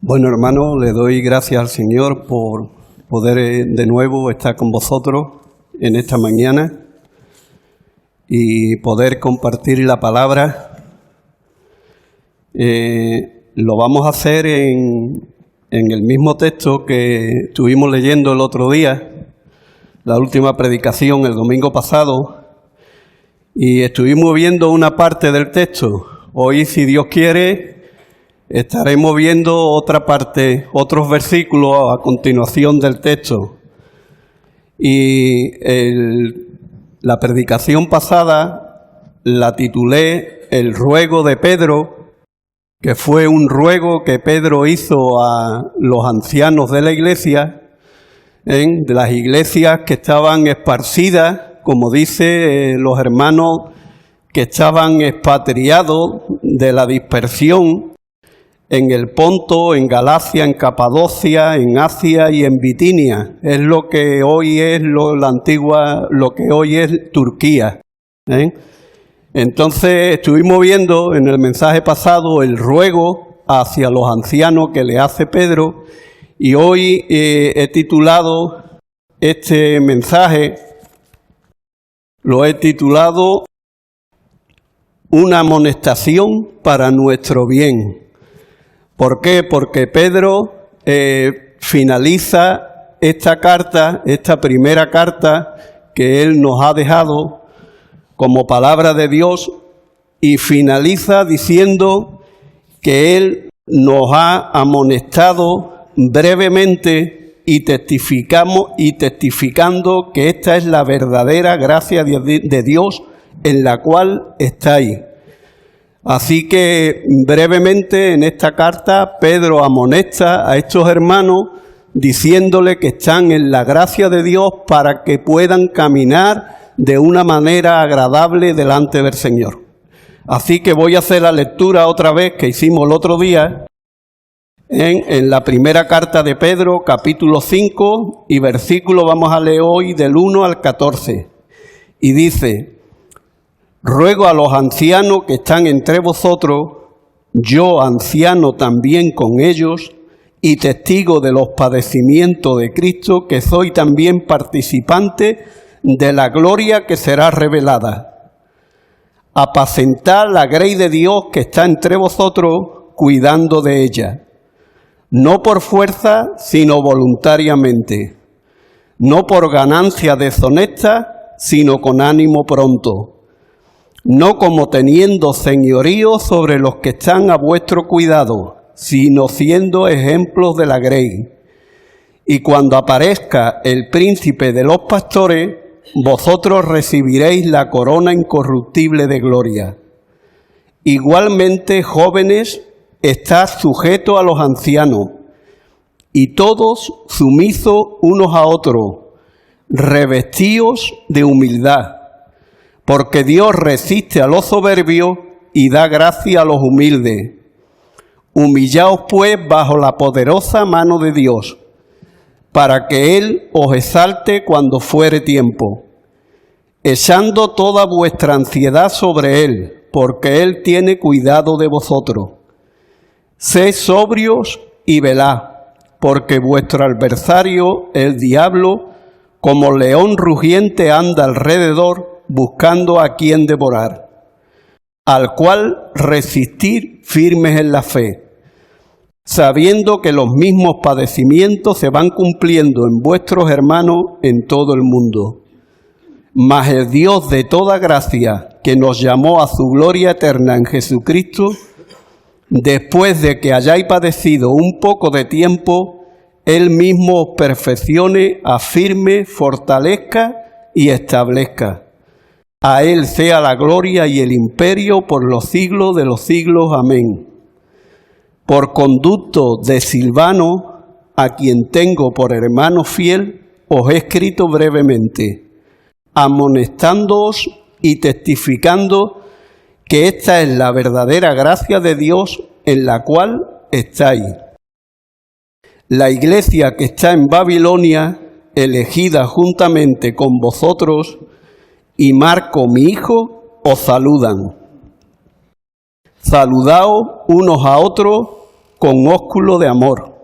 Bueno, hermano, le doy gracias al Señor por poder de nuevo estar con vosotros en esta mañana y poder compartir la palabra. Lo vamos a hacer en el mismo texto que estuvimos leyendo el otro día, la última predicación el domingo pasado, y estuvimos viendo una parte del texto. Hoy, si Dios quiere, estaremos viendo otra parte, otros versículos a continuación del texto. Y la predicación pasada la titulé El ruego de Pedro, que fue un ruego que Pedro hizo a los ancianos de la iglesia, de las iglesias que estaban esparcidas, como dice los hermanos que estaban expatriados de la dispersión, en el Ponto, en Galacia, en Capadocia, en Asia y en Bitinia. Es lo que hoy es lo que hoy es Turquía. Entonces estuvimos viendo en el mensaje pasado el ruego hacia los ancianos que le hace Pedro, y hoy he titulado este mensaje, lo he titulado Una amonestación para nuestro bien. ¿Por qué? Porque Pedro finaliza esta carta, esta primera carta que él nos ha dejado como palabra de Dios, y finaliza diciendo que él nos ha amonestado brevemente y testificando que esta es la verdadera gracia de Dios en la cual estáis. Así que brevemente en esta carta Pedro amonesta a estos hermanos diciéndole que están en la gracia de Dios para que puedan caminar de una manera agradable delante del Señor. Así que voy a hacer la lectura otra vez que hicimos el otro día en la primera carta de Pedro, capítulo 5, y versículo vamos a leer hoy del 1 al 14. Y dice: Ruego a los ancianos que están entre vosotros, yo anciano también con ellos, y testigo de los padecimientos de Cristo, que soy también participante de la gloria que será revelada. Apacentad la grey de Dios que está entre vosotros, cuidando de ella, no por fuerza, sino voluntariamente, no por ganancia deshonesta, sino con ánimo pronto, no como teniendo señorío sobre los que están a vuestro cuidado, sino siendo ejemplos de la grey. Y cuando aparezca el príncipe de los pastores, vosotros recibiréis la corona incorruptible de gloria. Igualmente, jóvenes, estad sujetos a los ancianos, y todos sumisos unos a otros, revestidos de humildad. Porque Dios resiste a los soberbios y da gracia a los humildes. Humillaos pues bajo la poderosa mano de Dios, para que Él os exalte cuando fuere tiempo, echando toda vuestra ansiedad sobre Él, porque Él tiene cuidado de vosotros. Sed sobrios y velad, porque vuestro adversario, el diablo, como león rugiente anda alrededor, buscando a quien devorar, al cual resistir firmes en la fe, sabiendo que los mismos padecimientos se van cumpliendo en vuestros hermanos en todo el mundo. Mas el Dios de toda gracia, que nos llamó a su gloria eterna en Jesucristo, después de que hayáis padecido un poco de tiempo, Él mismo os perfeccione, afirme, fortalezca y establezca. A Él sea la gloria y el imperio por los siglos de los siglos. Amén. Por conducto de Silvano, a quien tengo por hermano fiel, os he escrito brevemente, amonestándoos y testificando que esta es la verdadera gracia de Dios en la cual estáis. La iglesia que está en Babilonia, elegida juntamente con vosotros, y Marco, mi hijo, os saludan. Saludaos unos a otros con ósculo de amor.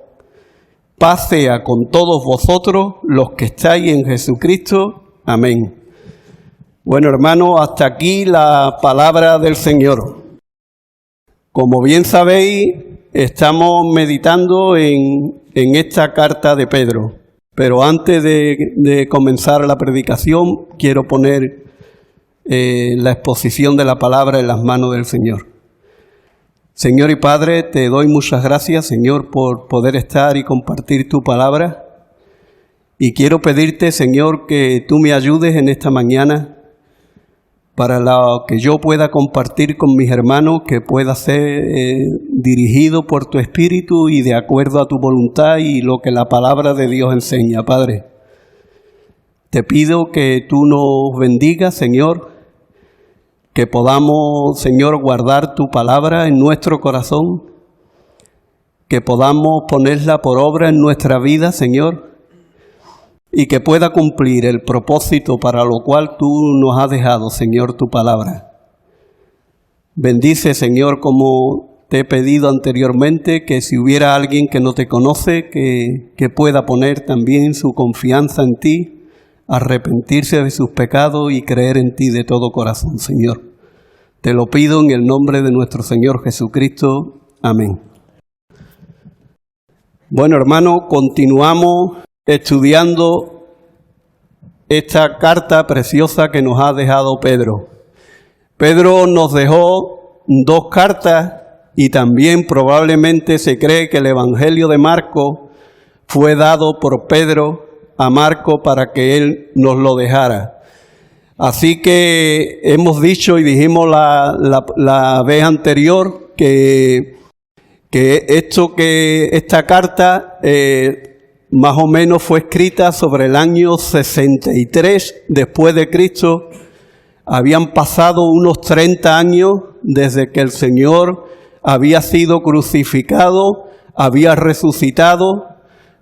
Paz sea con todos vosotros los que estáis en Jesucristo. Amén. Bueno, hermanos, hasta aquí la palabra del Señor. Como bien sabéis, estamos meditando en esta carta de Pedro. Pero antes de comenzar la predicación, quiero poner la exposición de la palabra en las manos del Señor. Señor y Padre, te doy muchas gracias, Señor, por poder estar y compartir tu palabra. Y quiero pedirte, Señor, que tú me ayudes en esta mañana para lo que yo pueda compartir con mis hermanos, que pueda ser dirigido por tu Espíritu y de acuerdo a tu voluntad y lo que la palabra de Dios enseña, Padre. Te pido que tú nos bendigas, Señor, que podamos, Señor, guardar tu palabra en nuestro corazón, que podamos ponerla por obra en nuestra vida, Señor, y que pueda cumplir el propósito para lo cual tú nos has dejado, Señor, tu palabra. Bendice, Señor, como te he pedido anteriormente, que si hubiera alguien que no te conoce, que pueda poner también su confianza en ti, arrepentirse de sus pecados y creer en ti de todo corazón, Señor. Te lo pido en el nombre de nuestro Señor Jesucristo. Amén. Bueno, hermano, continuamos estudiando esta carta preciosa que nos ha dejado Pedro. Pedro nos dejó 2 cartas y también probablemente se cree que el Evangelio de Marcos fue dado por Pedro a Marcos para que él nos lo dejara. Así que hemos dicho y dijimos la vez anterior que esta carta más o menos fue escrita sobre el año 63 después de Cristo. Habían pasado unos 30 años desde que el Señor había sido crucificado, había resucitado.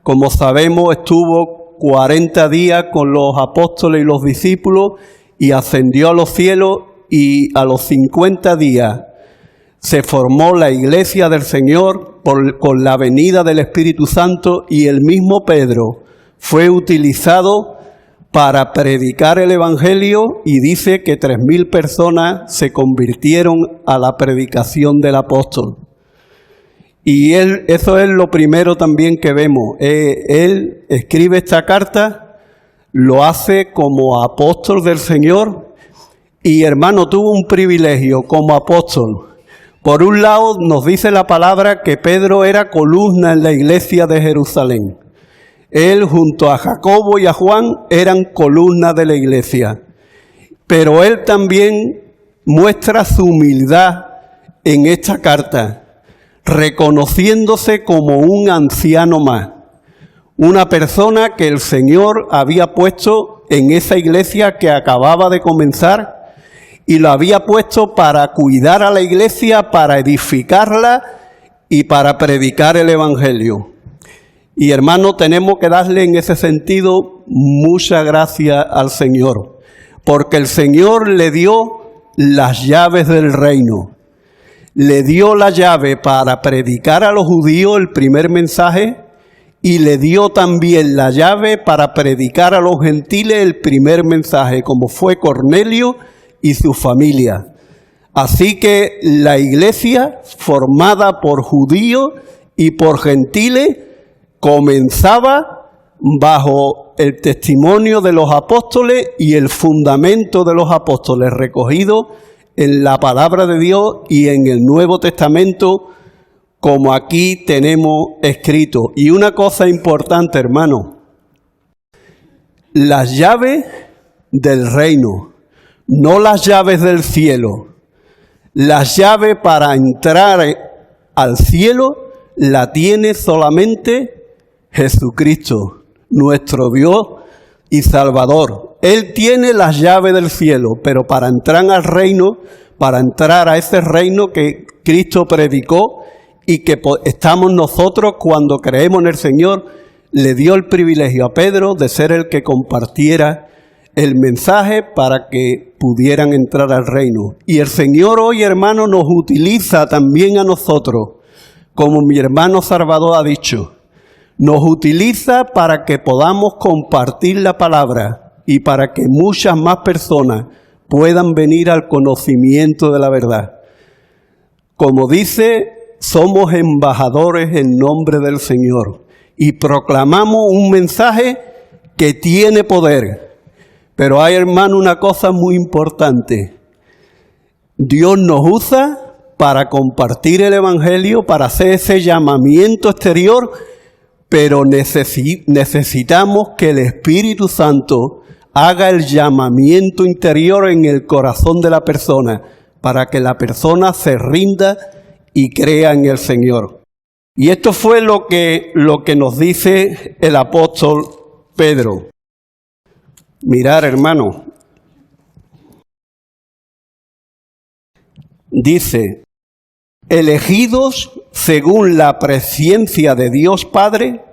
Como sabemos, estuvo 40 días con los apóstoles y los discípulos y ascendió a los cielos, y a los 50 días se formó la iglesia del Señor con la venida del Espíritu Santo, y el mismo Pedro fue utilizado para predicar el Evangelio, y dice que 3.000 personas se convirtieron a la predicación del apóstol. Y eso es lo primero también que vemos. Él escribe esta carta, lo hace como apóstol del Señor, y hermano, tuvo un privilegio como apóstol. Por un lado, nos dice la palabra que Pedro era columna en la iglesia de Jerusalén. Él, junto a Jacobo y a Juan, eran columnas de la iglesia. Pero él también muestra su humildad en esta carta, reconociéndose como un anciano más, una persona que el Señor había puesto en esa iglesia que acababa de comenzar, y lo había puesto para cuidar a la iglesia, para edificarla y para predicar el Evangelio. Y hermano, tenemos que darle en ese sentido mucha gracia al Señor, porque el Señor le dio las llaves del reino. Le dio la llave para predicar a los judíos el primer mensaje, y le dio también la llave para predicar a los gentiles el primer mensaje, como fue Cornelio y su familia. Así que la iglesia, formada por judíos y por gentiles, comenzaba bajo el testimonio de los apóstoles y el fundamento de los apóstoles, recogido en la palabra de Dios y en el Nuevo Testamento, como aquí tenemos escrito. Y una cosa importante, hermano, las llaves del reino, no las llaves del cielo. Las llaves para entrar al cielo la tiene solamente Jesucristo, nuestro Dios y Salvador. Él tiene las llaves del cielo, pero para entrar al reino, para entrar a ese reino que Cristo predicó y que estamos nosotros cuando creemos en el Señor, le dio el privilegio a Pedro de ser el que compartiera el mensaje para que pudieran entrar al reino. Y el Señor hoy, hermano, nos utiliza también a nosotros como mi hermano Salvador ha dicho, nos utiliza para que podamos compartir la palabra y para que muchas más personas puedan venir al conocimiento de la verdad. Como dice, somos embajadores en nombre del Señor y proclamamos un mensaje que tiene poder. Pero hay, hermano, una cosa muy importante. Dios nos usa para compartir el Evangelio, para hacer ese llamamiento exterior, pero necesitamos que el Espíritu Santo haga el llamamiento interior en el corazón de la persona, para que la persona se rinda y crea en el Señor. Y esto fue lo que nos dice el apóstol Pedro. Mirar, hermano. Dice, elegidos según la presciencia de Dios Padre,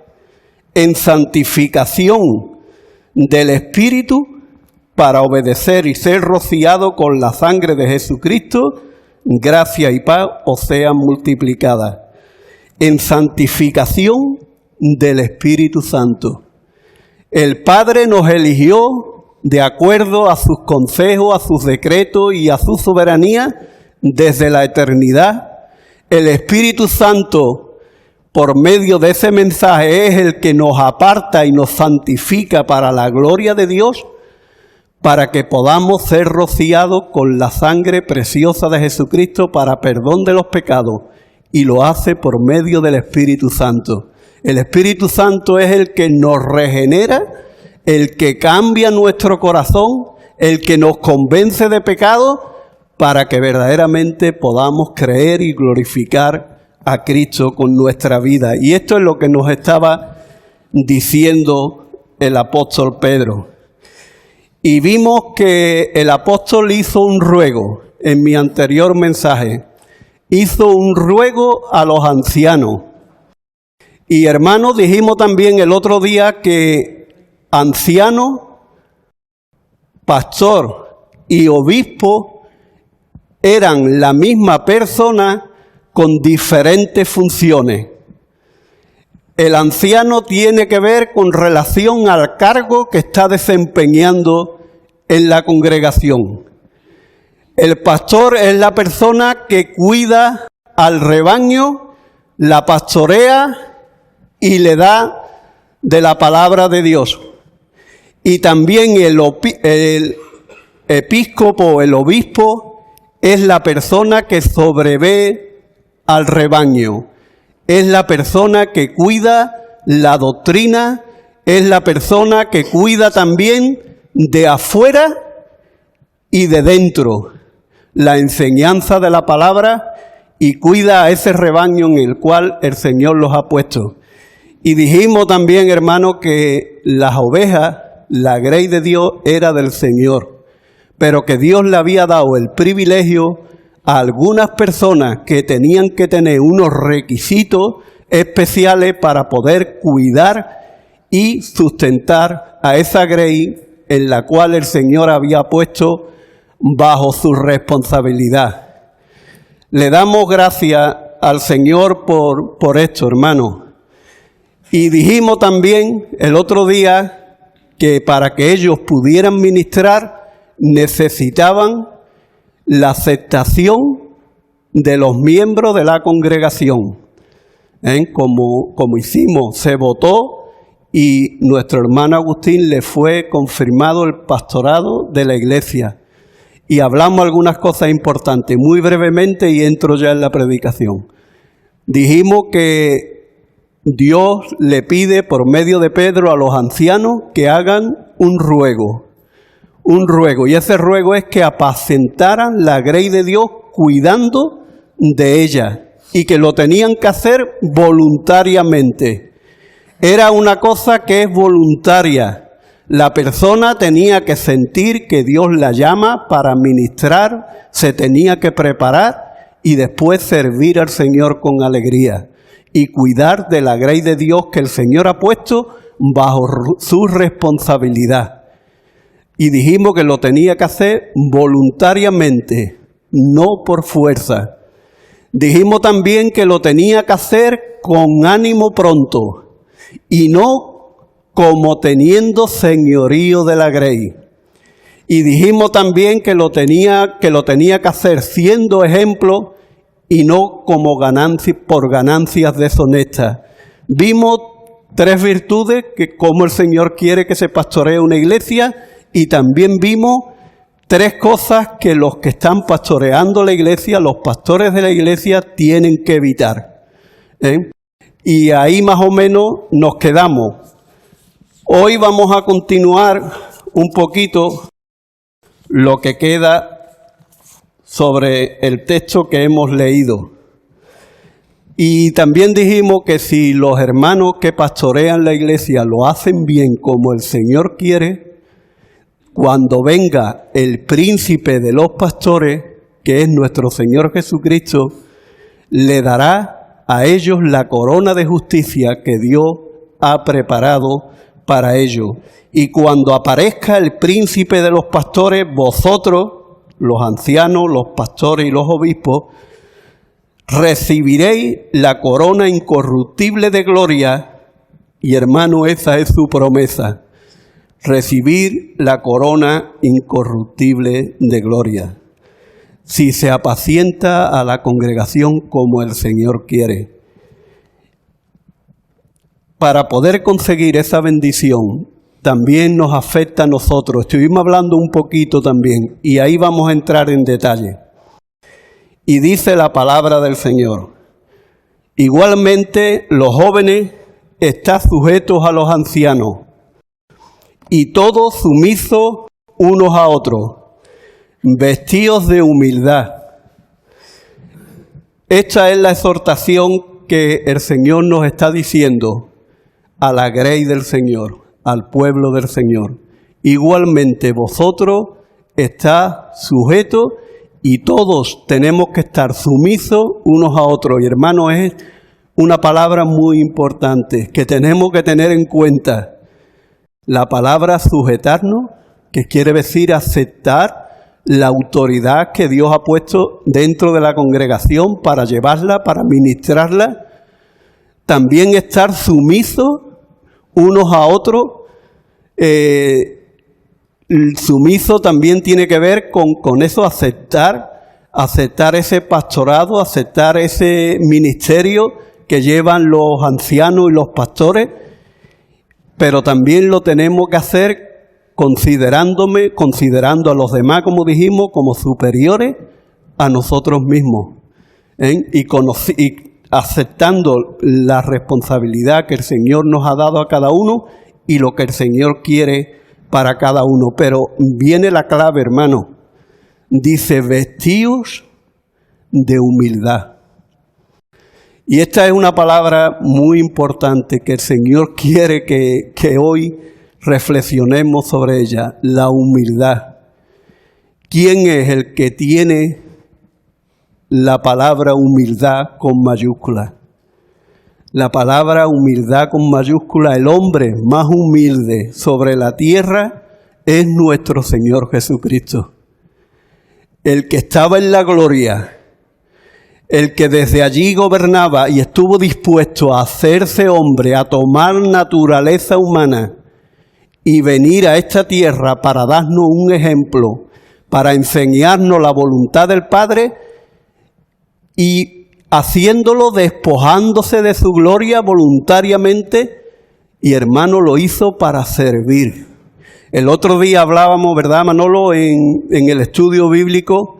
en santificación del Espíritu, para obedecer y ser rociado con la sangre de Jesucristo, gracia y paz os sean multiplicadas. En santificación del Espíritu Santo. El Padre nos eligió de acuerdo a sus consejos, a sus decretos y a su soberanía desde la eternidad. El Espíritu Santo, por medio de ese mensaje, es el que nos aparta y nos santifica para la gloria de Dios, para que podamos ser rociados con la sangre preciosa de Jesucristo para perdón de los pecados, y lo hace por medio del Espíritu Santo. El Espíritu Santo es el que nos regenera, el que cambia nuestro corazón, el que nos convence de pecado, para que verdaderamente podamos creer y glorificar a Cristo con nuestra vida. Y esto es lo que nos estaba diciendo el apóstol Pedro. Y vimos que el apóstol hizo un ruego en mi anterior mensaje. Hizo un ruego a los ancianos. Y hermanos, dijimos también el otro día que anciano, pastor y obispo eran la misma persona con diferentes funciones. El anciano tiene que ver con relación al cargo que está desempeñando en la congregación. El pastor es la persona que cuida al rebaño, la pastorea y le da de la palabra de Dios. Y también el episcopo, el obispo, es la persona que sobrevé al rebaño. Es la persona que cuida la doctrina, es la persona que cuida también de afuera y de dentro la enseñanza de la palabra y cuida a ese rebaño en el cual el Señor los ha puesto. Y dijimos también, hermano, que las ovejas, la grey de Dios era del Señor, pero que Dios le había dado el privilegio a algunas personas que tenían que tener unos requisitos especiales para poder cuidar y sustentar a esa grey en la cual el Señor había puesto bajo su responsabilidad. Le damos gracias al Señor por esto, hermano. Y dijimos también el otro día que para que ellos pudieran ministrar necesitaban la aceptación de los miembros de la congregación. Como hicimos, se votó y nuestro hermano Agustín le fue confirmado el pastorado de la iglesia. Y hablamos algunas cosas importantes, muy brevemente, y entro ya en la predicación. Dijimos que Dios le pide por medio de Pedro a los ancianos que hagan un ruego, y ese ruego es que apacentaran la grey de Dios cuidando de ella, y que lo tenían que hacer voluntariamente. Era una cosa que es voluntaria. La persona tenía que sentir que Dios la llama para ministrar, se tenía que preparar y después servir al Señor con alegría y cuidar de la grey de Dios que el Señor ha puesto bajo su responsabilidad. Y dijimos que lo tenía que hacer voluntariamente, no por fuerza. Dijimos también que lo tenía que hacer con ánimo pronto y no como teniendo señorío de la grey. Y dijimos también que lo tenía que hacer siendo ejemplo y no como por ganancias deshonestas. Vimos 3 virtudes que como el Señor quiere que se pastoree una iglesia, y también vimos 3 cosas que los que están pastoreando la iglesia, los pastores de la iglesia, tienen que evitar. Y ahí más o menos nos quedamos. Hoy vamos a continuar un poquito lo que queda sobre el texto que hemos leído. Y también dijimos que si los hermanos que pastorean la iglesia lo hacen bien como el Señor quiere, cuando venga el príncipe de los pastores, que es nuestro Señor Jesucristo, le dará a ellos la corona de justicia que Dios ha preparado para ellos. Y cuando aparezca el príncipe de los pastores, vosotros, los ancianos, los pastores y los obispos, recibiréis la corona incorruptible de gloria. Y hermano, esa es su promesa: recibir la corona incorruptible de gloria, si se apacienta a la congregación como el Señor quiere. Para poder conseguir esa bendición, también nos afecta a nosotros. Estuvimos hablando un poquito también, y ahí vamos a entrar en detalle. Y dice la palabra del Señor: igualmente los jóvenes están sujetos a los ancianos, y todos sumisos unos a otros, vestidos de humildad. Esta es la exhortación que el Señor nos está diciendo a la grey del Señor, al pueblo del Señor. Igualmente vosotros estáis sujetos, y todos tenemos que estar sumisos unos a otros. Y hermano, es una palabra muy importante que tenemos que tener en cuenta. La palabra sujetarnos, que quiere decir aceptar la autoridad que Dios ha puesto dentro de la congregación para llevarla, para ministrarla. También estar sumisos unos a otros. Sumiso también tiene que ver con eso, aceptar ese pastorado, aceptar ese ministerio que llevan los ancianos y los pastores, pero también lo tenemos que hacer considerando a los demás, como dijimos, como superiores a nosotros mismos, y aceptando la responsabilidad que el Señor nos ha dado a cada uno y lo que el Señor quiere para cada uno. Pero viene la clave, hermano. Dice: vestidos de humildad. Y esta es una palabra muy importante que el Señor quiere que hoy reflexionemos sobre ella: la humildad. ¿Quién es el que tiene la palabra humildad con mayúscula? La palabra humildad con mayúscula, el hombre más humilde sobre la tierra es nuestro Señor Jesucristo. El que estaba en la gloria, el que desde allí gobernaba y estuvo dispuesto a hacerse hombre, a tomar naturaleza humana y venir a esta tierra para darnos un ejemplo, para enseñarnos la voluntad del Padre, y haciéndolo despojándose de su gloria voluntariamente, y hermano, lo hizo para servir. El otro día hablábamos, ¿verdad, Manolo?, en el estudio bíblico,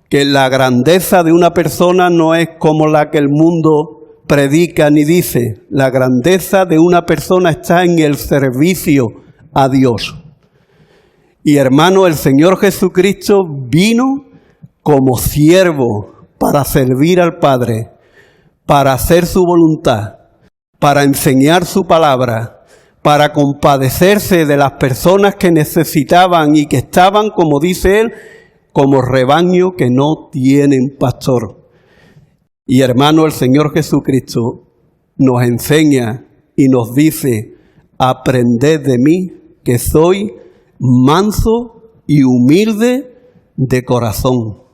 que la grandeza de una persona no es como la que el mundo predica ni dice. La grandeza de una persona está en el servicio a Dios. Y hermano, el Señor Jesucristo vino como siervo para servir al Padre, para hacer su voluntad, para enseñar su palabra, para compadecerse de las personas que necesitaban y que estaban, como dice él, como rebaño que no tienen pastor. Y hermano, el Señor Jesucristo nos enseña y nos dice: aprended de mí, que soy manso y humilde de corazón.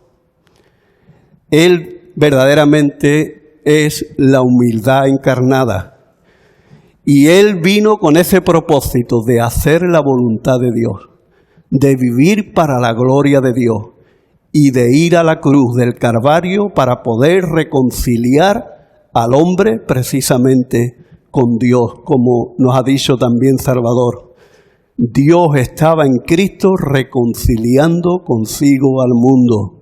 Él verdaderamente es la humildad encarnada. Y Él vino con ese propósito de hacer la voluntad de Dios, de vivir para la gloria de Dios y de ir a la cruz del Calvario para poder reconciliar al hombre precisamente con Dios, como nos ha dicho también Salvador. Dios estaba en Cristo reconciliando consigo al mundo,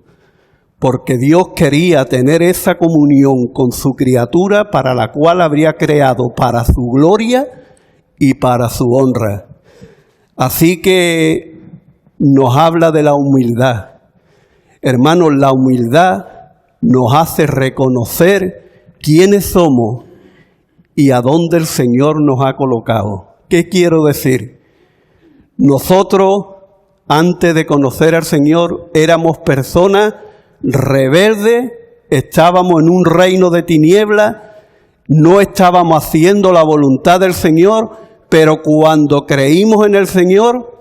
porque Dios quería tener esa comunión con su criatura para la cual habría creado para su gloria y para su honra. Así que nos habla de la humildad. Hermanos, la humildad nos hace reconocer quiénes somos y a dónde el Señor nos ha colocado. ¿Qué quiero decir? Nosotros, antes de conocer al Señor, éramos personas rebeldes, estábamos en un reino de tinieblas, no estábamos haciendo la voluntad del Señor, pero cuando creímos en el Señor,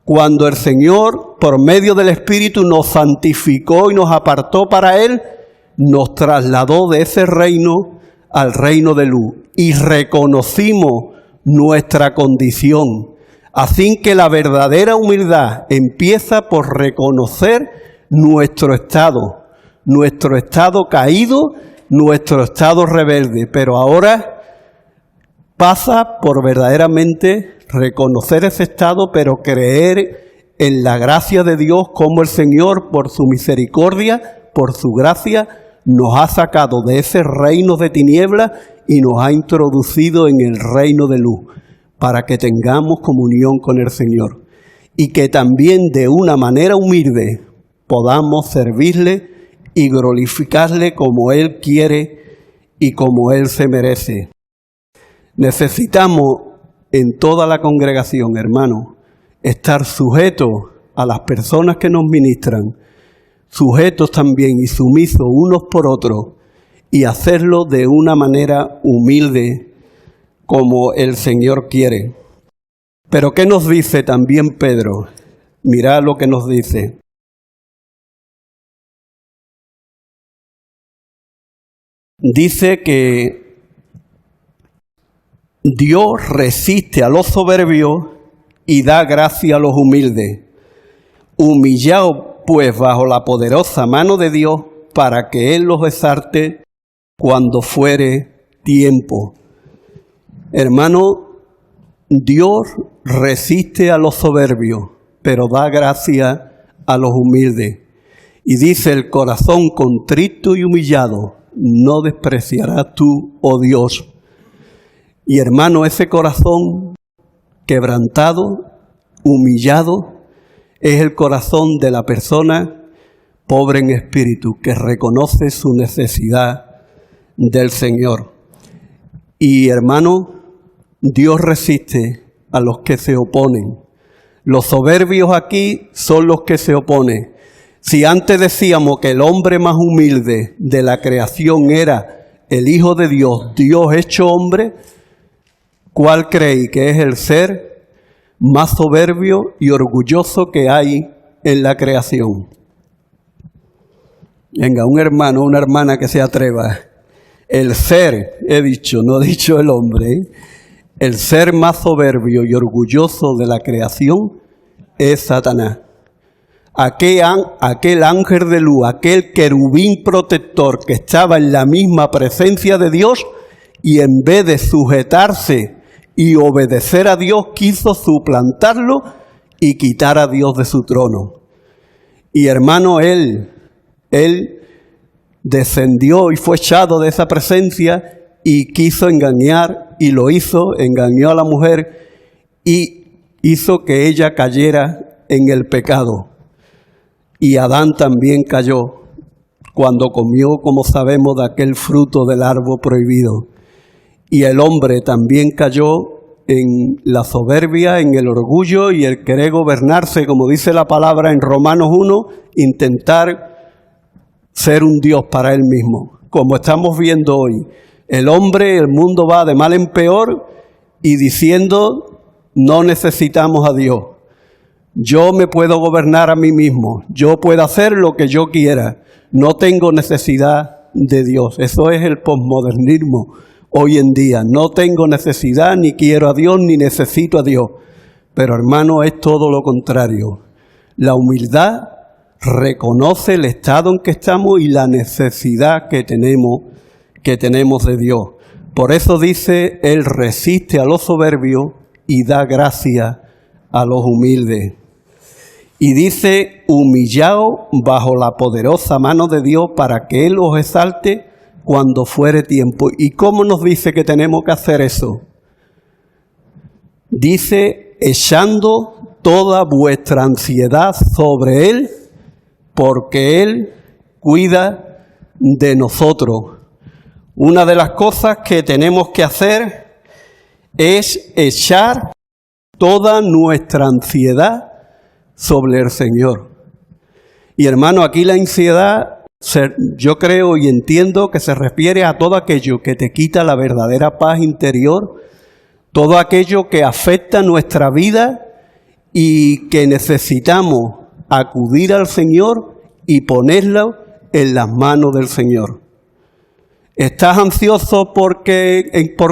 cuando el Señor, por medio del Espíritu, nos santificó y nos apartó para Él, nos trasladó de ese reino al reino de luz y reconocimos nuestra condición. Así que la verdadera humildad empieza por reconocer nuestro estado caído, nuestro estado rebelde, pero ahora pasa por verdaderamente reconocer ese estado, pero creer en la gracia de Dios, como el Señor, por su misericordia, por su gracia, nos ha sacado de ese reino de tinieblas y nos ha introducido en el reino de luz, para que tengamos comunión con el Señor y que también de una manera humilde podamos servirle y glorificarle como Él quiere y como Él se merece. Necesitamos en toda la congregación, hermanos, estar sujetos a las personas que nos ministran, sujetos también y sumisos unos por otros, y hacerlo de una manera humilde como el Señor quiere. Pero ¿qué nos dice también Pedro? Mirad lo que nos dice. Dice que Dios resiste a los soberbios y da gracia a los humildes. Humillaos pues bajo la poderosa mano de Dios, para que Él los exalte cuando fuere tiempo. Hermano, Dios resiste a los soberbios, pero da gracia a los humildes. Y dice: el corazón contrito y humillado no despreciarás tú, oh Dios. Y hermano, ese corazón quebrantado, humillado, es el corazón de la persona pobre en espíritu, que reconoce su necesidad del Señor. Y hermano, Dios resiste a los que se oponen. Los soberbios aquí son los que se oponen. Si antes decíamos que el hombre más humilde de la creación era el Hijo de Dios, Dios hecho hombre, ¿cuál creéis que es el ser más soberbio y orgulloso que hay en la creación? Venga, un hermano, una hermana que se atreva. El ser, he dicho, no he dicho el hombre, el ser más soberbio y orgulloso de la creación es Satanás. Aquel ángel de luz, aquel querubín protector que estaba en la misma presencia de Dios, y en vez de sujetarse y obedecer a Dios, quiso suplantarlo y quitar a Dios de su trono. Y hermano, él descendió y fue echado de esa presencia y quiso engañar, y lo hizo, engañó a la mujer y hizo que ella cayera en el pecado. Y Adán también cayó cuando comió, como sabemos, de aquel fruto del árbol prohibido. Y el hombre también cayó en la soberbia, en el orgullo y el querer gobernarse, como dice la palabra en Romanos 1, intentar ser un Dios para él mismo. Como estamos viendo hoy, el mundo va de mal en peor y diciendo: no necesitamos a Dios. Yo me puedo gobernar a mí mismo, yo puedo hacer lo que yo quiera, no tengo necesidad de Dios. Eso es el posmodernismo hoy en día. No tengo necesidad, ni quiero a Dios, ni necesito a Dios. Pero hermano, es todo lo contrario. La humildad reconoce el estado en que estamos y la necesidad que tenemos de Dios. Por eso dice, Él resiste a los soberbios y da gracia a los humildes. Y dice, humillaos bajo la poderosa mano de Dios para que Él os exalte cuando fuere tiempo. ¿Y cómo nos dice que tenemos que hacer eso? Dice, echando toda vuestra ansiedad sobre Él, porque Él cuida de nosotros. Una de las cosas que tenemos que hacer es echar toda nuestra ansiedad sobre el Señor. Y hermano, aquí la ansiedad, yo creo y entiendo que se refiere a todo aquello que te quita la verdadera paz interior, todo aquello que afecta nuestra vida y que necesitamos acudir al Señor y ponerlo en las manos del Señor. ¿Estás ansioso por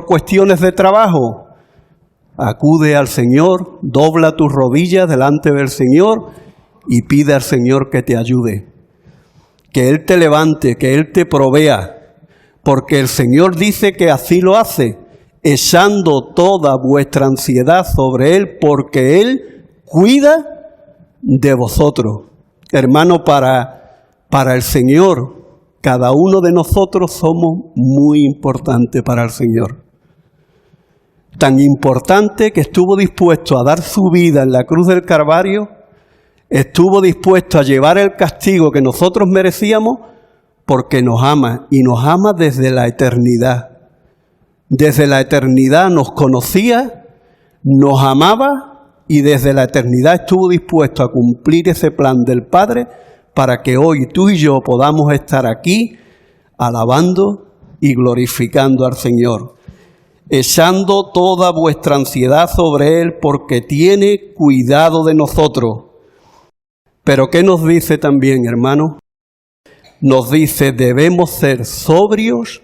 cuestiones de trabajo? Acude al Señor, dobla tus rodillas delante del Señor y pide al Señor que te ayude. Que Él te levante, que Él te provea. Porque el Señor dice que así lo hace, echando toda vuestra ansiedad sobre Él, porque Él cuida de vosotros. Hermano, para el Señor, cada uno de nosotros somos muy importantes para el Señor. Tan importante que estuvo dispuesto a dar su vida en la cruz del Calvario, estuvo dispuesto a llevar el castigo que nosotros merecíamos porque nos ama, y nos ama desde la eternidad. Desde la eternidad nos conocía, nos amaba y desde la eternidad estuvo dispuesto a cumplir ese plan del Padre para que hoy tú y yo podamos estar aquí alabando y glorificando al Señor. Echando toda vuestra ansiedad sobre Él porque tiene cuidado de nosotros. Pero ¿qué nos dice también, hermano? Nos dice, debemos ser sobrios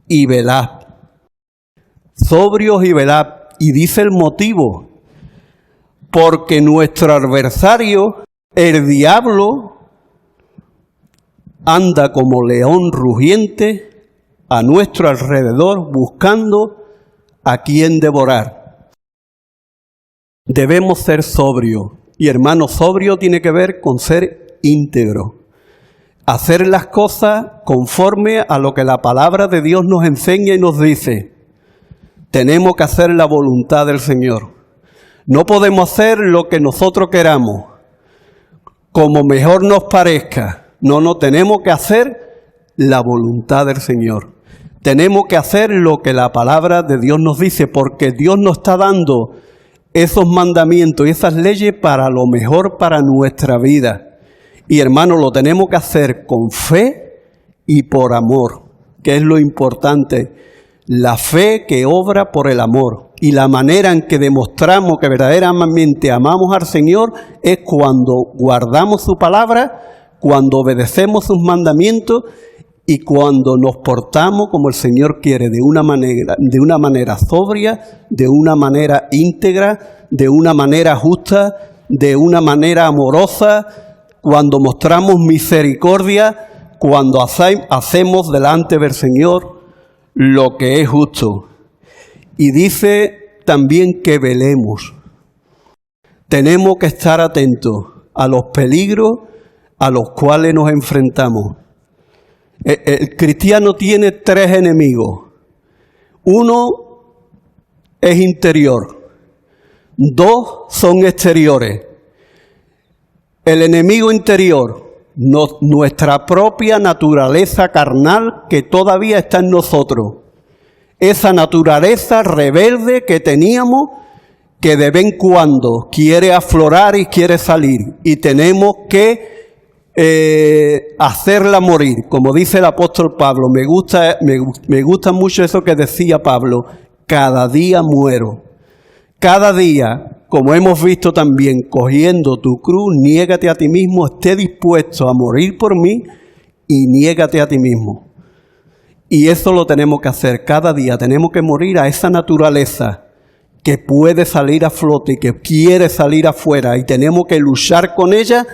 y velad. Sobrios y velad. Y dice el motivo, porque nuestro adversario, el diablo, anda como león rugiente a nuestro alrededor buscando a quien devorar. Debemos ser sobrios. Y hermano, sobrio tiene que ver con ser íntegro. Hacer las cosas conforme a lo que la palabra de Dios nos enseña y nos dice. Tenemos que hacer la voluntad del Señor. No podemos hacer lo que nosotros queramos, como mejor nos parezca. No, tenemos que hacer la voluntad del Señor. Tenemos que hacer lo que la palabra de Dios nos dice, porque Dios nos está dando esos mandamientos y esas leyes para lo mejor para nuestra vida. Y hermano, lo tenemos que hacer con fe y por amor, que es lo importante. La fe que obra por el amor. Y la manera en que demostramos que verdaderamente amamos al Señor es cuando guardamos su palabra, cuando obedecemos sus mandamientos y cuando nos portamos como el Señor quiere, de una manera sobria, de una manera íntegra, de una manera justa, de una manera amorosa, cuando mostramos misericordia, cuando hacemos delante del Señor lo que es justo. Y dice también que velemos. Tenemos que estar atentos a los peligros a los cuales nos enfrentamos. El cristiano tiene 3 enemigos. 1 es interior. 2 son exteriores. El enemigo interior, nuestra propia naturaleza carnal que todavía está en nosotros. Esa naturaleza rebelde que teníamos, que de vez en cuando quiere aflorar y quiere salir. Y tenemos que hacerla morir. Como dice el apóstol Pablo, me gusta mucho eso que decía Pablo, cada día muero. Cada día, como hemos visto también, cogiendo tu cruz, niégate a ti mismo, esté dispuesto a morir por mí y niégate a ti mismo. Y eso lo tenemos que hacer cada día. Tenemos que morir a esa naturaleza que puede salir a flote y que quiere salir afuera. Y tenemos que luchar con ella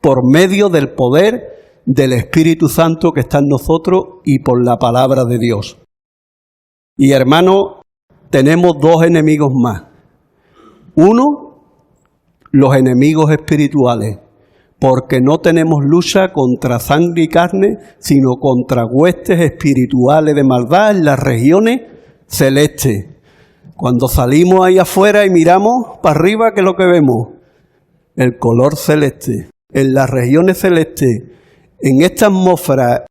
por medio del poder del Espíritu Santo que está en nosotros y por la palabra de Dios. Y hermanos, tenemos dos enemigos más. Uno, los enemigos espirituales. Porque no tenemos lucha contra sangre y carne, sino contra huestes espirituales de maldad en las regiones celestes. Cuando salimos ahí afuera y miramos para arriba, ¿qué es lo que vemos? El color celeste. En las regiones celestes, en esta atmósfera,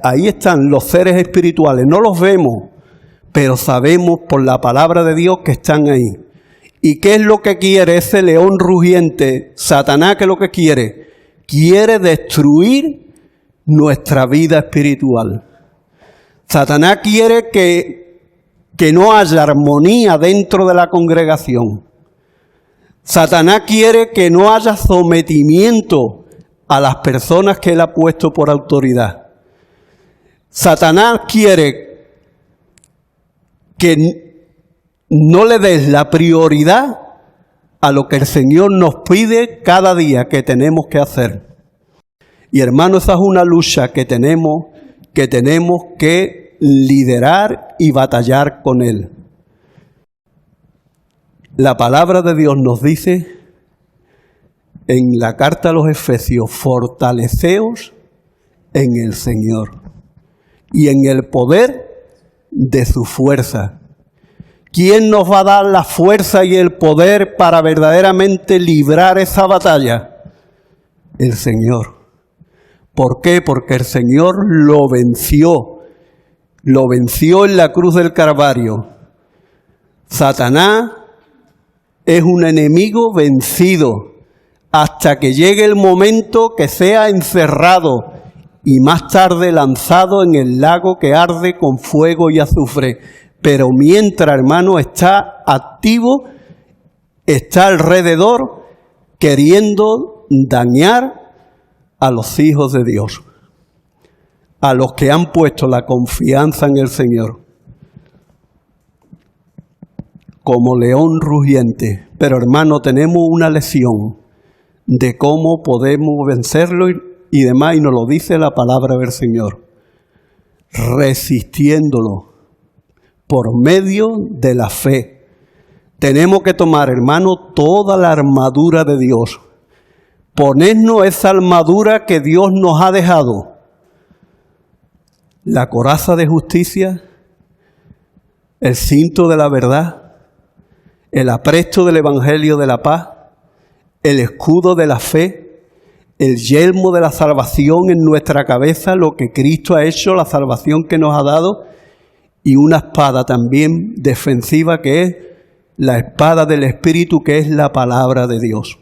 ahí están los seres espirituales. No los vemos, pero sabemos por la palabra de Dios que están ahí. ¿Y qué es lo que quiere ese león rugiente? Satanás, ¿qué es lo que quiere? Quiere destruir nuestra vida espiritual. Satanás quiere que no haya armonía dentro de la congregación. Satanás quiere que no haya sometimiento a las personas que él ha puesto por autoridad. Satanás quiere que no le des la prioridad a lo que el Señor nos pide cada día que tenemos que hacer. Y hermano, esa es una lucha que tenemos que liderar y batallar con Él. La palabra de Dios nos dice en la carta a los Efesios, fortaleceos en el Señor y en el poder de su fuerza. ¿Quién nos va a dar la fuerza y el poder para verdaderamente librar esa batalla? El Señor. ¿Por qué? Porque el Señor lo venció en la cruz del Calvario. Satanás es un enemigo vencido hasta que llegue el momento que sea encerrado y más tarde lanzado en el lago que arde con fuego y azufre. Pero mientras, hermano, está activo, está alrededor queriendo dañar a los hijos de Dios, a los que han puesto la confianza en el Señor. Como león rugiente. Pero, hermano, tenemos una lección de cómo podemos vencerlo y demás, y nos lo dice la palabra del Señor. Resistiéndolo. Por medio de la fe. Tenemos que tomar, hermano, toda la armadura de Dios. Ponernos esa armadura que Dios nos ha dejado. La coraza de justicia, el cinto de la verdad, el apresto del evangelio de la paz, el escudo de la fe, el yelmo de la salvación en nuestra cabeza, lo que Cristo ha hecho, la salvación que nos ha dado, y una espada también defensiva que es la espada del Espíritu, que es la palabra de Dios.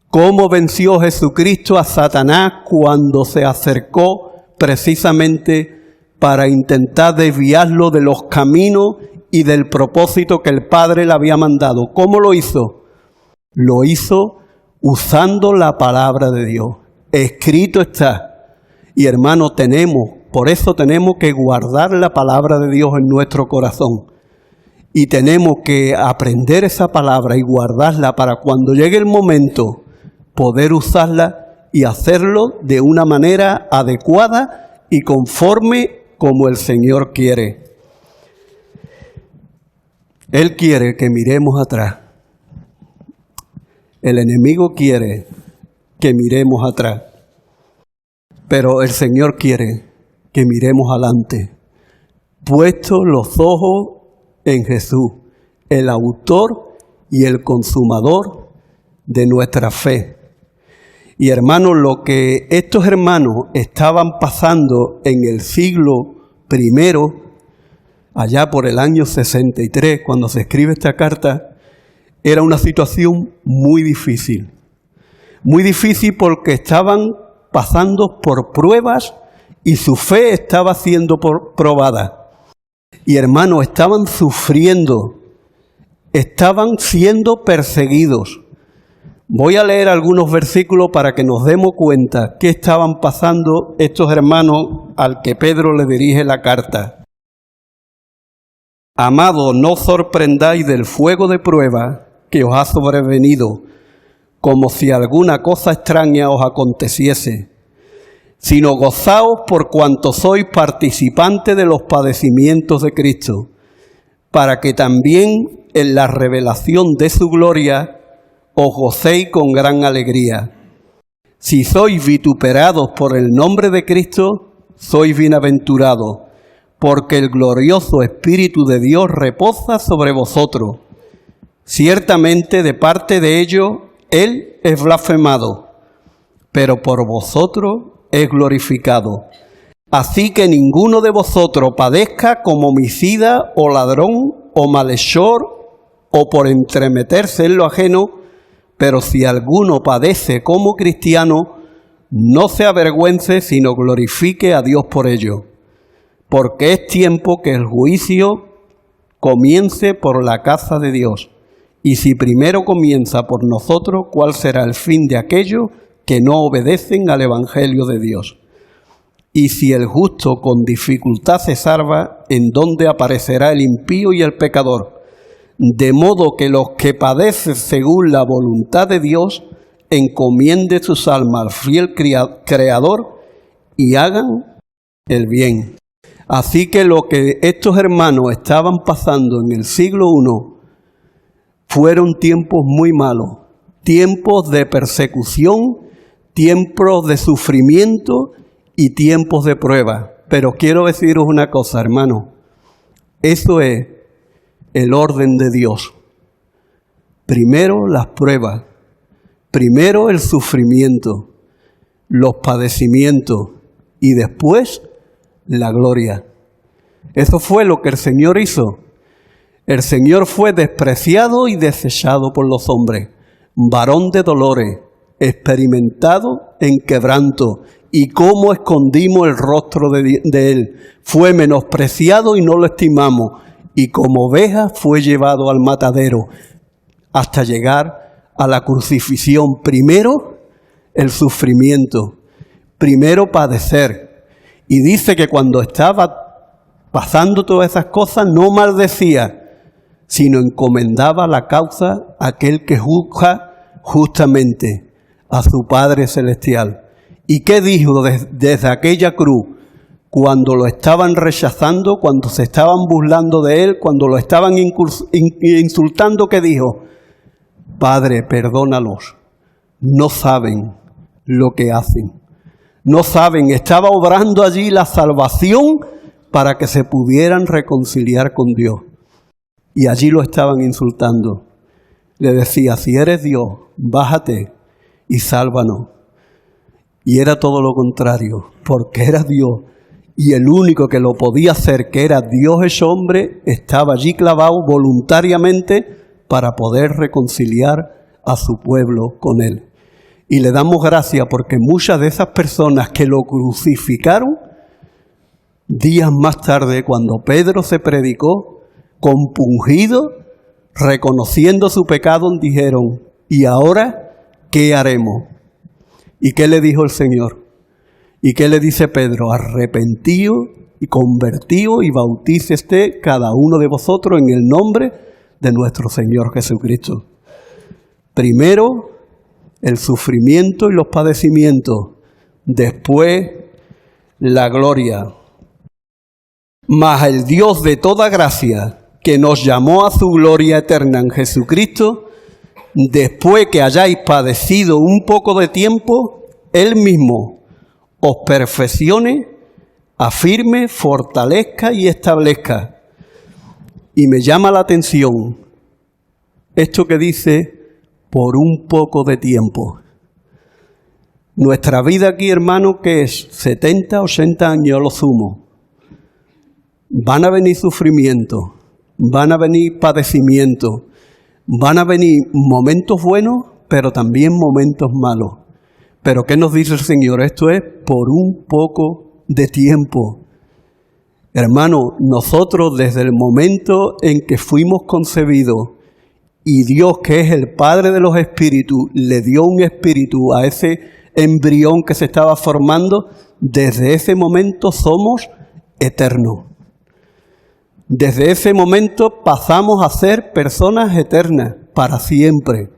¿Cómo venció Jesucristo a Satanás cuando se acercó precisamente para intentar desviarlo de los caminos y del propósito que el Padre le había mandado? ¿Cómo lo hizo? Lo hizo usando la palabra de Dios. Escrito está. Y hermano, por eso tenemos que guardar la palabra de Dios en nuestro corazón. Y tenemos que aprender esa palabra y guardarla para cuando llegue el momento poder usarla y hacerlo de una manera adecuada y conforme como el Señor quiere. Él quiere que miremos atrás. El enemigo quiere que miremos atrás. Pero el Señor quiere que miremos adelante, puestos los ojos en Jesús, el autor y el consumador de nuestra fe. Y hermanos, lo que estos hermanos estaban pasando en el siglo I, allá por el año 63, cuando se escribe esta carta, era una situación muy difícil. Muy difícil porque estaban pasando por pruebas y su fe estaba siendo probada. Y hermanos, estaban sufriendo, estaban siendo perseguidos. Voy a leer algunos versículos para que nos demos cuenta qué estaban pasando estos hermanos al que Pedro le dirige la carta. Amados, no os sorprendáis del fuego de prueba que os ha sobrevenido, como si alguna cosa extraña os aconteciese, sino gozaos por cuanto sois participantes de los padecimientos de Cristo, para que también en la revelación de su gloria os gocéis con gran alegría. Si sois vituperados por el nombre de Cristo, sois bienaventurados, porque el glorioso Espíritu de Dios reposa sobre vosotros. Ciertamente de parte de ellos Él es blasfemado, pero por vosotros es glorificado. Así que ninguno de vosotros padezca como homicida o ladrón o malhechor o por entremeterse en lo ajeno, pero si alguno padece como cristiano, no se avergüence, sino glorifique a Dios por ello. Porque es tiempo que el juicio comience por la casa de Dios. Y si primero comienza por nosotros, ¿cuál será el fin de aquellos que no obedecen al Evangelio de Dios? Y si el justo con dificultad se salva, ¿en dónde aparecerá el impío y el pecador? De modo que los que padecen según la voluntad de Dios, encomienden sus almas al fiel Creador y hagan el bien. Así que lo que estos hermanos estaban pasando en el siglo I fueron tiempos muy malos, tiempos de persecución, tiempos de sufrimiento y tiempos de prueba. Pero quiero deciros una cosa, hermano, eso es el orden de Dios. Primero las pruebas, primero el sufrimiento, los padecimientos y después la gloria. Eso fue lo que el Señor hizo. El Señor fue despreciado y desechado por los hombres, varón de dolores, experimentado en quebranto. ¿Y cómo escondimos el rostro de Él? Fue menospreciado y no lo estimamos. Y como oveja fue llevado al matadero hasta llegar a la crucifixión. Primero el sufrimiento, primero padecer. Y dice que cuando estaba pasando todas esas cosas no maldecía, sino encomendaba la causa a aquel que juzga justamente, a su Padre Celestial. ¿Y qué dijo desde aquella cruz? Cuando lo estaban rechazando, cuando se estaban burlando de Él, cuando lo estaban insultando, ¿qué dijo? Padre, perdónalos, no saben lo que hacen. No saben, estaba obrando allí la salvación para que se pudieran reconciliar con Dios. Y allí lo estaban insultando. Le decía, si eres Dios, bájate y sálvanos. Y era todo lo contrario, porque era Dios. Y el único que lo podía hacer, que era Dios hecho hombre, estaba allí clavado voluntariamente para poder reconciliar a su pueblo con Él. Y le damos gracias porque muchas de esas personas que lo crucificaron, días más tarde, cuando Pedro se predicó, compungido, reconociendo su pecado, dijeron, ¿y ahora qué haremos? ¿Y qué le dijo el Señor? ¿Y qué le dice Pedro? Arrepentíos y convertíos y bautícese cada uno de vosotros en el nombre de nuestro Señor Jesucristo. Primero, el sufrimiento y los padecimientos. Después, la gloria. Mas el Dios de toda gracia, que nos llamó a su gloria eterna en Jesucristo, después que hayáis padecido un poco de tiempo, Él mismo os perfeccione, afirme, fortalezca y establezca. Y me llama la atención esto que dice, por un poco de tiempo. Nuestra vida aquí, hermano, que es 70, 80 años a lo sumo. Van a venir sufrimientos, van a venir padecimientos, van a venir momentos buenos, pero también momentos malos. Pero ¿qué nos dice el Señor? Esto es por un poco de tiempo. Hermano, nosotros desde el momento en que fuimos concebidos y Dios, que es el Padre de los espíritus, le dio un espíritu a ese embrión que se estaba formando, desde ese momento somos eternos. Desde ese momento pasamos a ser personas eternas para siempre.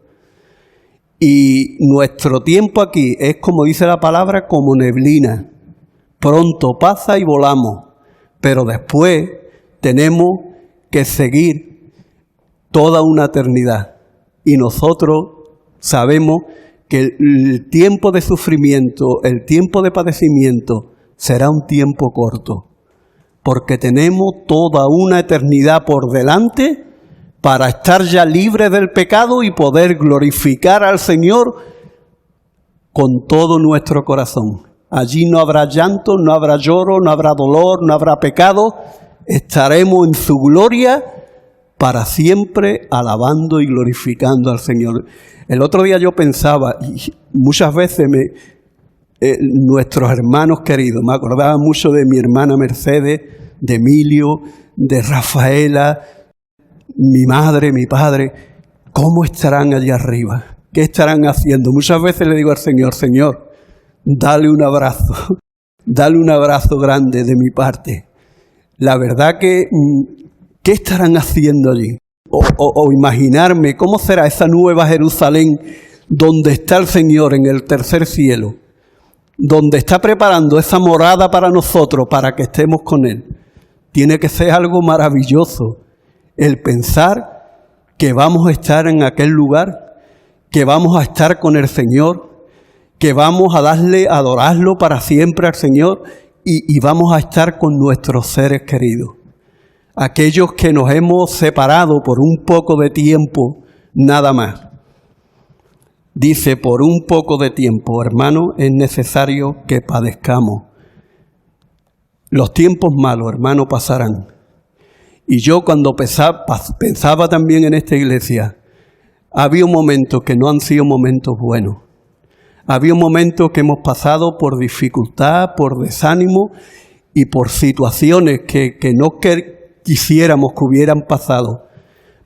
Y nuestro tiempo aquí es, como dice la palabra, como neblina. Pronto pasa y volamos, pero después tenemos que seguir toda una eternidad. Y nosotros sabemos que el tiempo de sufrimiento, el tiempo de padecimiento, será un tiempo corto, porque tenemos toda una eternidad por delante para estar ya libres del pecado y poder glorificar al Señor con todo nuestro corazón. Allí no habrá llanto, no habrá lloro, no habrá dolor, no habrá pecado. Estaremos en su gloria para siempre alabando y glorificando al Señor. El otro día yo pensaba, y muchas veces nuestros hermanos queridos, me acordaba mucho de mi hermana Mercedes, de Emilio, de Rafaela, mi madre, mi padre, ¿cómo estarán allá arriba? ¿Qué estarán haciendo? Muchas veces le digo al Señor, Señor, dale un abrazo grande de mi parte. La verdad que, ¿qué estarán haciendo allí? O imaginarme cómo será esa nueva Jerusalén donde está el Señor en el tercer cielo, donde está preparando esa morada para nosotros, para que estemos con Él. Tiene que ser algo maravilloso el pensar que vamos a estar en aquel lugar, que vamos a estar con el Señor, que vamos a adorarlo para siempre al Señor y vamos a estar con nuestros seres queridos. Aquellos que nos hemos separado por un poco de tiempo, nada más. Dice, por un poco de tiempo, hermano, es necesario que padezcamos. Los tiempos malos, hermano, pasarán. Y yo cuando pensaba también en esta iglesia, había momentos que no han sido momentos buenos. Había momentos que hemos pasado por dificultad, por desánimo y por situaciones que no quisiéramos que hubieran pasado.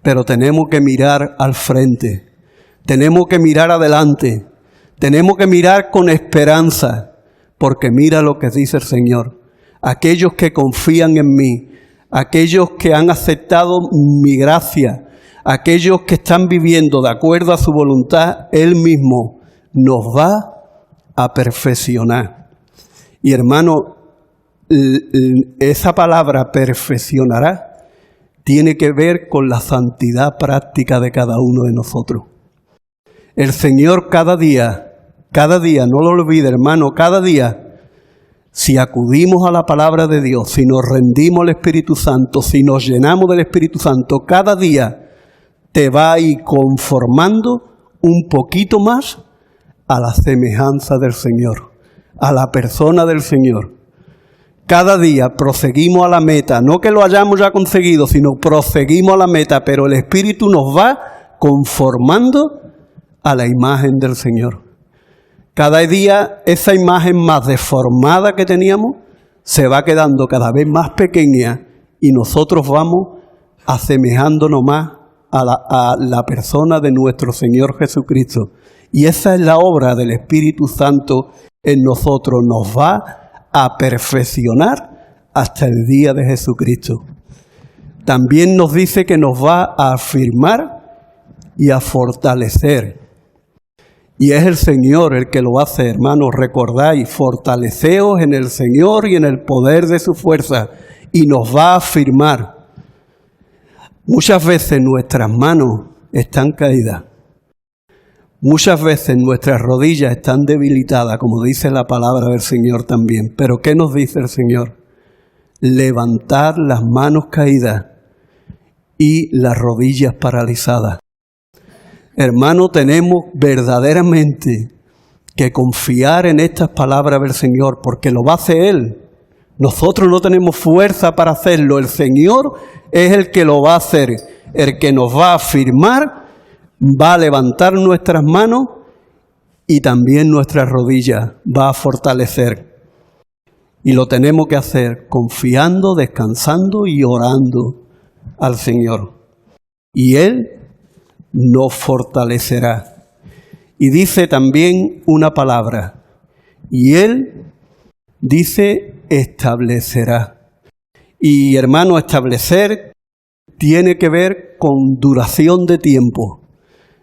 Pero tenemos que mirar al frente, tenemos que mirar adelante, tenemos que mirar con esperanza, porque mira lo que dice el Señor. Aquellos que confían en mí, aquellos que han aceptado mi gracia, aquellos que están viviendo de acuerdo a su voluntad, Él mismo nos va a perfeccionar. Y hermano, esa palabra perfeccionará tiene que ver con la santidad práctica de cada uno de nosotros. El Señor cada día, no lo olvide hermano, cada día, si acudimos a la palabra de Dios, si nos rendimos al Espíritu Santo, si nos llenamos del Espíritu Santo, cada día te va a ir conformando un poquito más a la semejanza del Señor, a la persona del Señor. Cada día proseguimos a la meta, no que lo hayamos ya conseguido, sino proseguimos a la meta, pero el Espíritu nos va conformando a la imagen del Señor. Cada día esa imagen más deformada que teníamos se va quedando cada vez más pequeña y nosotros vamos asemejándonos más a la persona de nuestro Señor Jesucristo. Y esa es la obra del Espíritu Santo en nosotros. Nos va a perfeccionar hasta el día de Jesucristo. También nos dice que nos va a afirmar y a fortalecer. Y es el Señor el que lo hace, hermanos. Recordáis, fortaleceos en el Señor y en el poder de su fuerza. Y nos va a afirmar. Muchas veces nuestras manos están caídas. Muchas veces nuestras rodillas están debilitadas, como dice la palabra del Señor también. Pero ¿qué nos dice el Señor? Levantar las manos caídas y las rodillas paralizadas. Hermano, tenemos verdaderamente que confiar en estas palabras del Señor, porque lo va a hacer Él. Nosotros no tenemos fuerza para hacerlo. El Señor es el que lo va a hacer, el que nos va a afirmar, va a levantar nuestras manos y también nuestras rodillas, va a fortalecer. Y lo tenemos que hacer confiando, descansando y orando al Señor. Y Él nos fortalecerá. Y dice también una palabra, y Él dice establecerá. Y hermano, establecer tiene que ver con duración de tiempo.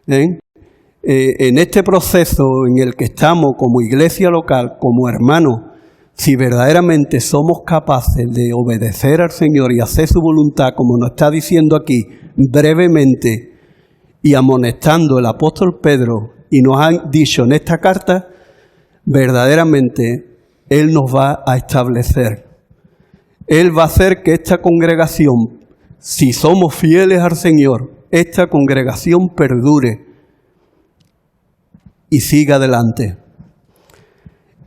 En este proceso en el que estamos como iglesia local, como hermanos, si verdaderamente somos capaces de obedecer al Señor y hacer su voluntad, como nos está diciendo aquí brevemente y amonestando el apóstol Pedro, y nos han dicho en esta carta, verdaderamente Él nos va a establecer. Él va a hacer que esta congregación, si somos fieles al Señor, esta congregación perdure y siga adelante.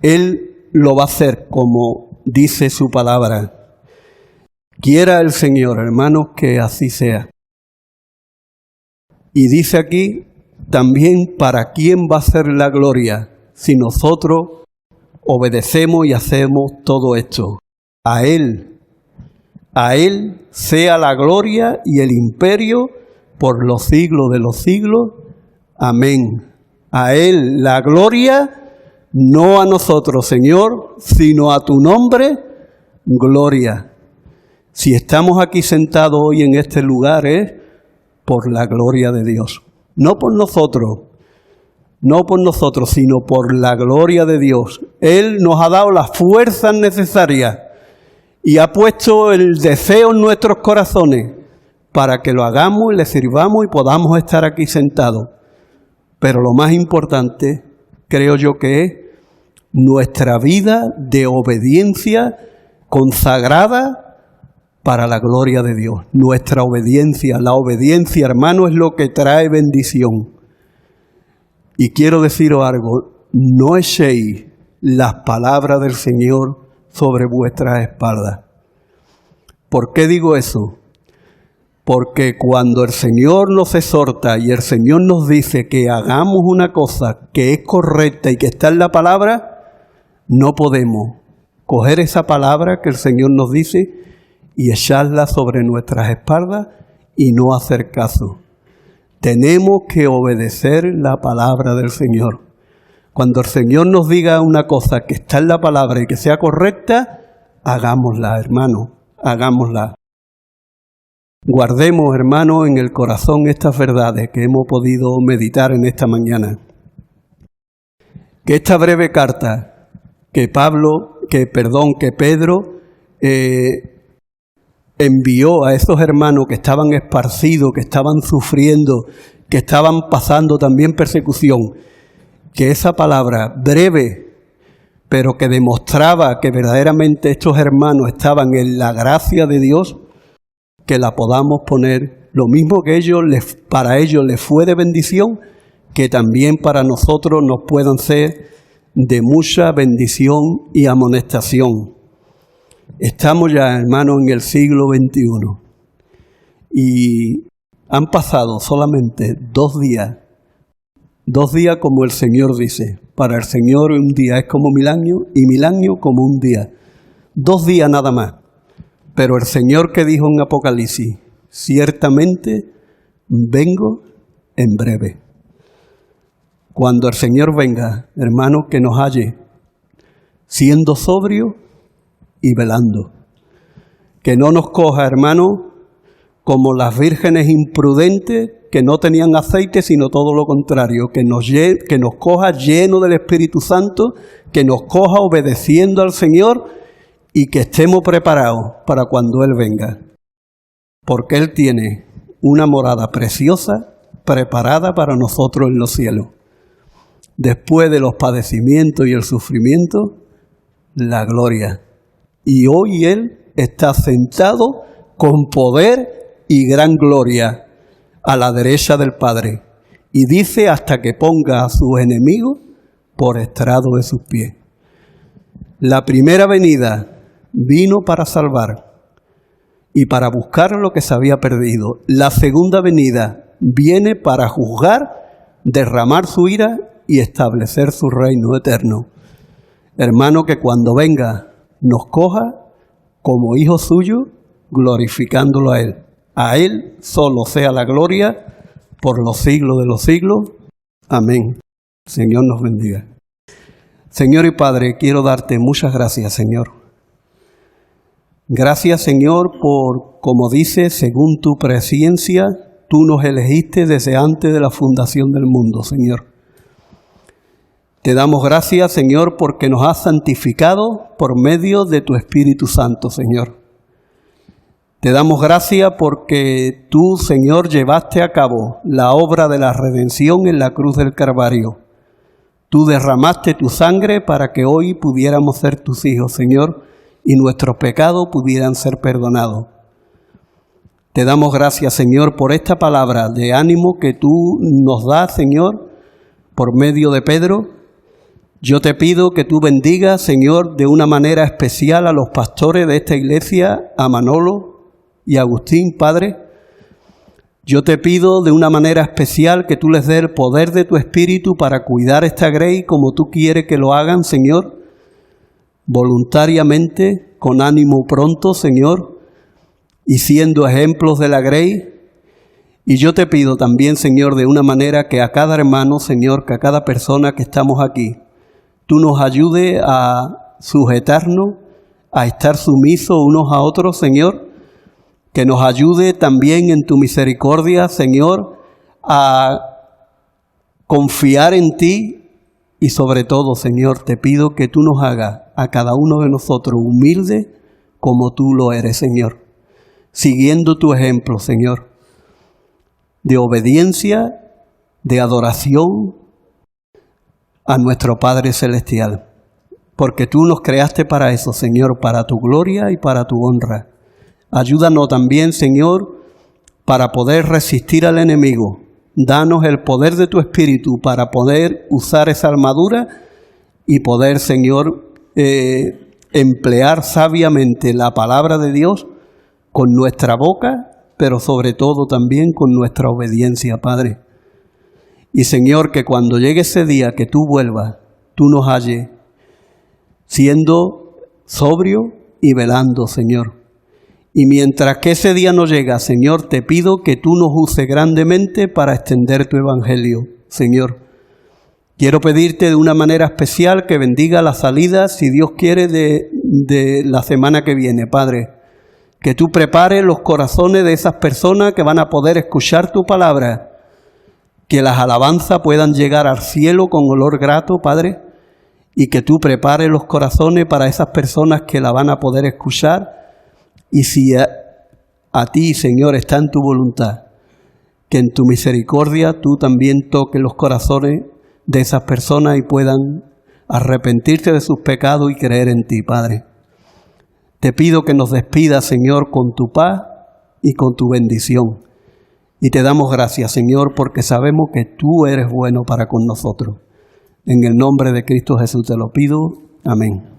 Él lo va a hacer como dice su palabra. Quiera el Señor, hermanos, que así sea. Y dice aquí también para quién va a ser la gloria si nosotros obedecemos y hacemos todo esto. A Él sea la gloria y el imperio por los siglos de los siglos. Amén. A Él la gloria, no a nosotros, Señor, sino a tu nombre, gloria. Si estamos aquí sentados hoy en este lugar es por la gloria de Dios. No por nosotros, sino por la gloria de Dios. Él nos ha dado las fuerzas necesarias y ha puesto el deseo en nuestros corazones para que lo hagamos y le sirvamos y podamos estar aquí sentados. Pero lo más importante, creo yo, que es nuestra vida de obediencia consagrada para la gloria de Dios. Nuestra obediencia, la obediencia, hermano, es lo que trae bendición. Y quiero deciros algo, no echéis las palabras del Señor sobre vuestras espaldas. ¿Por qué digo eso? Porque cuando el Señor nos exhorta y el Señor nos dice que hagamos una cosa que es correcta y que está en la palabra, no podemos coger esa palabra que el Señor nos dice y echarla sobre nuestras espaldas y no hacer caso. Tenemos que obedecer la palabra del Señor. Cuando el Señor nos diga una cosa que está en la palabra y que sea correcta, hagámosla, hermano, hagámosla. Guardemos, hermano, en el corazón estas verdades que hemos podido meditar en esta mañana. Que esta breve carta que Pedro envió a esos hermanos que estaban esparcidos, que estaban sufriendo, que estaban pasando también persecución, que esa palabra breve, pero que demostraba que verdaderamente estos hermanos estaban en la gracia de Dios, que la podamos poner, lo mismo que para ellos les fue de bendición, que también para nosotros nos puedan ser de mucha bendición y amonestación. Estamos ya, hermanos, en el siglo XXI y han pasado solamente 2 días. 2 días como el Señor dice. Para el Señor un día es como 1000 años y 1000 años como un día. 2 días nada más. Pero el Señor que dijo en Apocalipsis, ciertamente vengo en breve. Cuando el Señor venga, hermanos, que nos halle siendo sobrio y velando. Que no nos coja, hermanos, como las vírgenes imprudentes que no tenían aceite, sino todo lo contrario. Que nos coja lleno del Espíritu Santo, que nos coja obedeciendo al Señor y que estemos preparados para cuando Él venga. Porque Él tiene una morada preciosa preparada para nosotros en los cielos. Después de los padecimientos y el sufrimiento, la gloria. Y hoy Él está sentado con poder y gran gloria a la derecha del Padre. Y dice hasta que ponga a sus enemigos por estrado de sus pies. La primera venida vino para salvar y para buscar lo que se había perdido. La segunda venida viene para juzgar, derramar su ira y establecer su reino eterno. Hermano, que cuando venga nos coja como hijos suyos, glorificándolo a Él. A Él solo sea la gloria por los siglos de los siglos. Amén. Señor nos bendiga. Señor y Padre, quiero darte muchas gracias, Señor. Gracias, Señor, por, como dice, según tu presciencia, tú nos elegiste desde antes de la fundación del mundo, Señor. Te damos gracias, Señor, porque nos has santificado por medio de tu Espíritu Santo, Señor. Te damos gracias porque tú, Señor, llevaste a cabo la obra de la redención en la cruz del Calvario. Tú derramaste tu sangre para que hoy pudiéramos ser tus hijos, Señor, y nuestros pecados pudieran ser perdonados. Te damos gracias, Señor, por esta palabra de ánimo que tú nos das, Señor, por medio de Pedro. Yo te pido que tú bendigas, Señor, de una manera especial a los pastores de esta iglesia, a Manolo y a Agustín, Padre. Yo te pido de una manera especial que tú les des el poder de tu Espíritu para cuidar esta grey como tú quieres que lo hagan, Señor, voluntariamente, con ánimo pronto, Señor, y siendo ejemplos de la grey. Y yo te pido también, Señor, de una manera que a cada hermano, Señor, que a cada persona que estamos aquí, tú nos ayudes a sujetarnos, a estar sumisos unos a otros, Señor, que nos ayude también en tu misericordia, Señor, a confiar en ti. Y sobre todo, Señor, te pido que tú nos hagas a cada uno de nosotros humilde como tú lo eres, Señor. Siguiendo tu ejemplo, Señor, de obediencia, de adoración a nuestro Padre Celestial. Porque tú nos creaste para eso, Señor, para tu gloria y para tu honra. Ayúdanos también, Señor, para poder resistir al enemigo. Danos el poder de tu Espíritu para poder usar esa armadura y poder, Señor, emplear sabiamente la palabra de Dios con nuestra boca, pero sobre todo también con nuestra obediencia, Padre. Y, Señor, que cuando llegue ese día que tú vuelvas, tú nos halles siendo sobrio y velando, Señor. Y mientras que ese día no llega, Señor, te pido que tú nos uses grandemente para extender tu evangelio, Señor. Quiero pedirte de una manera especial que bendiga la salida, si Dios quiere, de la semana que viene, Padre. Que tú prepares los corazones de esas personas que van a poder escuchar tu palabra. Que las alabanzas puedan llegar al cielo con olor grato, Padre. Y que tú prepares los corazones para esas personas que la van a poder escuchar. Y si a ti, Señor, está en tu voluntad, que en tu misericordia tú también toques los corazones de esas personas y puedan arrepentirse de sus pecados y creer en ti, Padre. Te pido que nos despidas, Señor, con tu paz y con tu bendición. Y te damos gracias, Señor, porque sabemos que tú eres bueno para con nosotros. En el nombre de Cristo Jesús te lo pido. Amén.